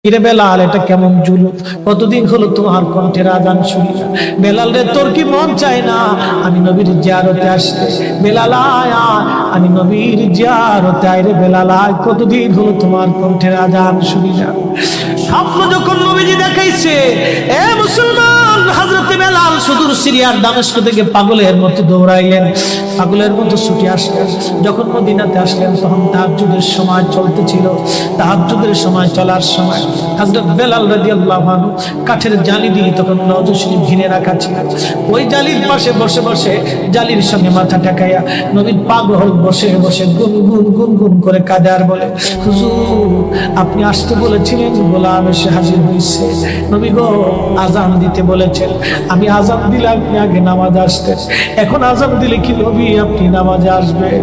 কিরে বেলাল, এটা কেমন জুলুম? কতদিন হলো তোমার কণ্ঠের আজান শুনি না। বেলাল রে, তোর কি মন চায় না আমি নবীর জিয়ারতে আসতে? বেলাল আয়, আমি নবীর জিয়ারতে আই রে বেলাল আয়, কতদিন হলো তোমার কণ্ঠের আজান শুনি না। স্বপ্ন যখন নবীজি দেখাইছে, এ মুসলমান, হযরত বেলাল সুদূর সিরিয়ার দামেস্ক থেকে পাগলের মতো দৌড়াইলেন, পাগলের মতো ছুটে আসলেন। যখন মদিনাতে আসলেন তখন তাহাজ্জুদের সময় চলতেছিল। তাহাজ্জুদের সময় চলার সময় হযরত বেলাল রাদিয়াল্লাহু আনহু কাঠের জালি দিয়ে তখন নওয়াজ শরীফ ঘিরে রাখা ছিল। ওই জালির পাশে বসে বসে জালির সঙ্গে মাথা ঠেকাইয়া নবীর পাগল বসে বসে গুনগুন গুনগুন করে কাঁদে আর বলে, হুজুর আপনি আসতে বলেছিলেন, গোলাম এসে হাজির হয়েছে। নবী গো, আজান দিতে বলেছেন, আমি আজান দিলে আপনি আগে নামাজে আসতেন, এখন আজান দিলে কি নবী আপনি নামাজে আসবেন?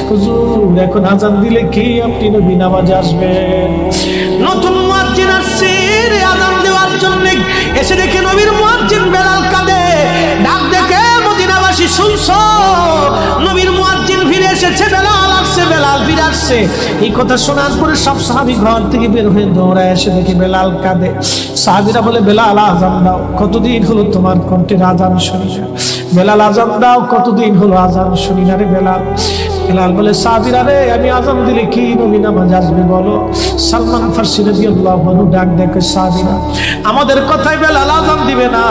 হুজুর এখন আজান দিলে কি আপনি নবী নামাজে আসবেন? নতুন মুয়াজ্জিন আসছে আজান দেওয়ার জন্য, এসে দেখে নবীর মুয়াজ্জিন বেলাল কাঁদে। ডাক দেখে মদিনাবাসী, শুনছো নবীর মুয়াজ্জিন ফিরে এসেছে, বেলাল আসছে, বেলাল ফিরে আসছে। এই কথা শোনার পরে সব সাহাবী ঘর থেকে বের হয়ে দৌড়ায় এসে দেখে বেলাল কাঁদে। সাহাবীরা বলে, বেলাল আজান দাও, কতদিন হলো তোমার কণ্ঠের আজান শুনি না। বেলাল আজান দাও, কতদিন হলো আজান শুনি না রে বেলাল। বেলাল বলে, সাহাবীরা রে, আমি আজান দিলে কি নবী নামাজ আসবে বলো? সালমান ফারসি রাদিয়াল্লাহু আনহু ডাক দেখে, সাহাবীরা আমাদের কথায় বেলাল আজান দিবে না,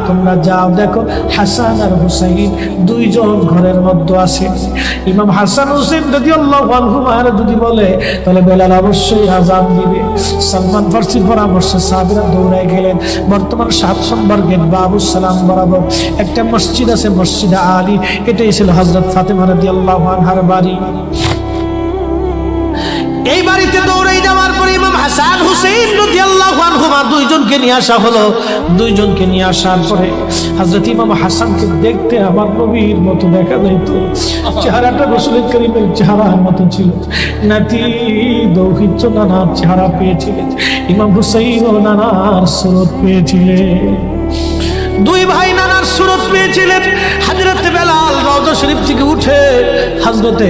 তোমরা যাও দেখো হাসান আর হুসাইন দুইজন ঘরের মধ্যে আছে। ইমাম হাসান হুসাইন রাদিয়াল্লাহু আনহুমা যদি বলে তাহলে বেলাল অবশ্যই আজান দিবে। সালমান ফারসির পরামর্শে সাহাবীরা দৌড়ায় গেলেন। বর্তমান 7 নম্বর গেট বাবুস সালাম বরাবর একটা মসজিদ আছে, মসজিদে আলী। এটাই ছিল হযরত ফাতেমা রাদিয়াল্লাহু আনহার বাড়ি। এই বাড়িতে দৌড়ে যাওয়ার পরে ইমাম হাসান হুসাইন রাদিয়াল্লাহু আনহুমা দুইজনকে নিয়ে আসা হলো। দুইজনকে নিয়ে আসার পরে হযরত ইমাম হাসানকে দেখতে আমার নবীর মতো দেখা যাইত, চেহারাটা রাসূল করিমের চেহারার মতো ছিল। নাতি দৌহিত্র নানার চেহারা পেয়েছিলেন, ইমাম হুসাইন ও নানার সুরত পেয়েছিলেন। দুই ভাই নানার সুরত পেয়েছিলেন। হযরত বেলাল রওজা শরীফ থেকে উঠে হযরতে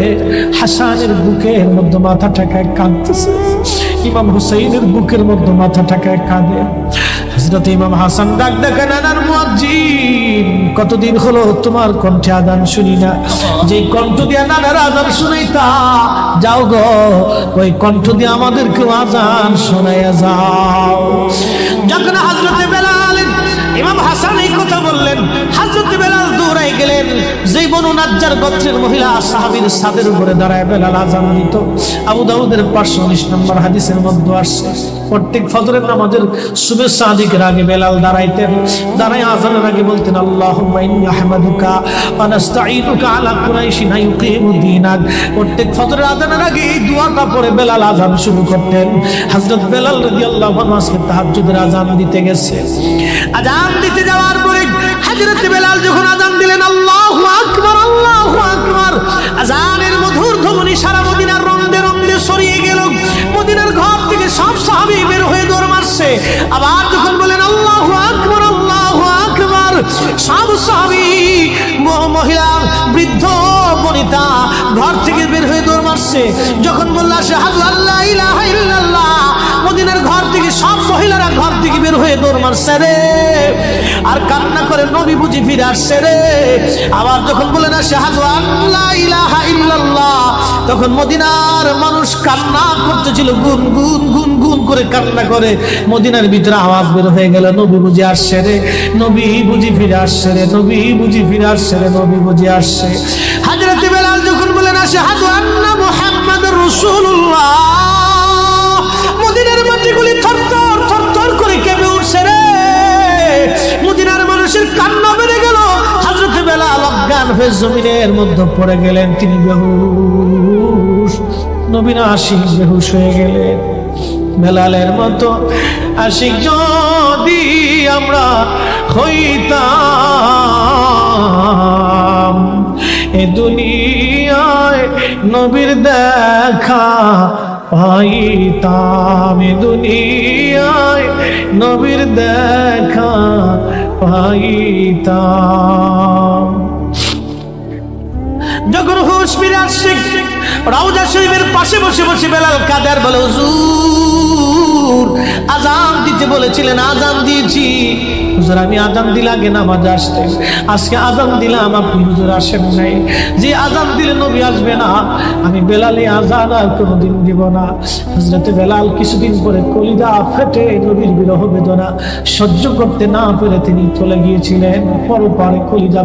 হাসানের বুকের মধ্যে মাথা ঠেকায় কাঁদতেছে, ইমাম হুসাইনের বুকের মধ্যে মাথা ঠেকায় কাঁদে। হযরত ইমাম হাসান ডাক দেখে, নানার মুয়াজ্জিন, কতদিন হলো তোমার কণ্ঠে আজান শুনি না। যে কণ্ঠ দিয়ে নানার আজান শুনাইতা, যাও গো ওই কণ্ঠ দিয়ে আমাদেরকে আজান শোনাইয়া যাও। যখন হযরত বেলাল ইমাম হাসান এই কথা বললেন, হযরত বেলাল দৌড়ায় গেলেন। যেই বনু নাজ্জার গোত্রের মহিলা সাহাবীর ছাদের উপরে দাঁড়ায় বেলাল আজান দিত। আবু দাউদের 519 নম্বর হাদিসের মধ্যে আসছে, প্রত্যেক ফজরের নামাজের শুভেচ্ছা আদিকের আগে বেলাল দাঁড়াইতেন। দাঁড়ায় আজানের আগে বলতেন, আল্লাহুম্মা ইন্নী আহমাদুকা ওয়া নাস্তাঈনুকা আলা কুরাইশিন ইউকিমুদ্দীনাক। প্রত্যেক ফজরের আজানের আগে এই দোয়াটা পড়ে বেলাল আজান শুরু করতেন। হযরত বেলাল রাদিয়াল্লাহু আনহু আজকে তাহাজ্জুদের আজান দিতে গেছে। আজান দিতে যাওয়ার পরে হযরত বেলাল যখন আজান দিলেন, আল্লাহু আকবার, আল্লাহু আকবার, আজানের মধুর ধ্বনি সারা মদিনার রন্দে রন্দে ছড়িয়ে গেল। মদিনার ঘর থেকে সব সাহাবী বের হয়ে দৌড় মারছে। আবার যখন বলেন আল্লাহু আকবার, আল্লাহু আকবার, সব সাহাবী, মহিলা, বৃদ্ধ, বনিতা ঘর থেকে বের হয়ে দৌড় মারছে। যখন বলল আশহাদু আল্লা ইলাহা ইল্লাল্লাহ, মদিনার ঘর থেকে সব মহিলারা ঘর থেকে বের হয়ে দৌড় মারছে রে, আর কান্না করে নবী বুঝি ফিরে আসছে রে। আবার যখন বলেন আশহাদু আল্লা ইলাহা ইল্লাল্লাহ, তখন মদিনার মানুষ কান্না করতেছিল, গুন গুন গুন গুন করে কান্না করে। মদিনার ভিতরে আওয়াজ বের হয়ে গেল, নবী বুঝি আসছে রে, নবী বুঝি ফিরে আসছে রে, নবী বুঝি ফিরে আসছে রে, নবী বুঝি আসছে। হযরত বেলাল যখন বলেন আশহাদু আন্না মুহাম্মাদুর রাসূলুল্লাহ, মদিনার মাটিগুলি থরথর থরথর করে কেঁপে উঠছে রে। মদিনার মানুষের কান্না বেড়ে গেল। হযরত বেলাল অজ্ঞান হয়ে জমিনের মধ্যে পড়ে গেলেন, তিনি বেহুশ। নবীনা আশিক বেহুশ হয়ে গেলেন। বেলালের মতো আশিক যদি আমরা হইতাম, এ দুনিয়ায় নবীর দেখা পাইতাম, এ দুনিয়ায় নবীর দেখা পাইতাম। যখন হুঁশ ফিরে আসছে রওজা শরীফের পাশে বসে বসে বেলাল কাঁদে আর বলে, হুজুর আযান দিতে বলেছিলেন, আযান দিয়েছি হুজুর, আমি আযান দিলে আগে নামাজে আসতেন, আজকে আযান দিলাম আপনি হুজুর আসেন নাই, যে আযান দিলে নবী আসবে না, আমি বেলালে আযান আর কোনোদিন দিব না। হযরতে বেলাল কিছুদিন পরে কলিজা ফেটে নবীর বিরহ বেদনা সহ্য করতে না পেরে তিনি চলে গিয়েছিলেন পরপারে কলিজা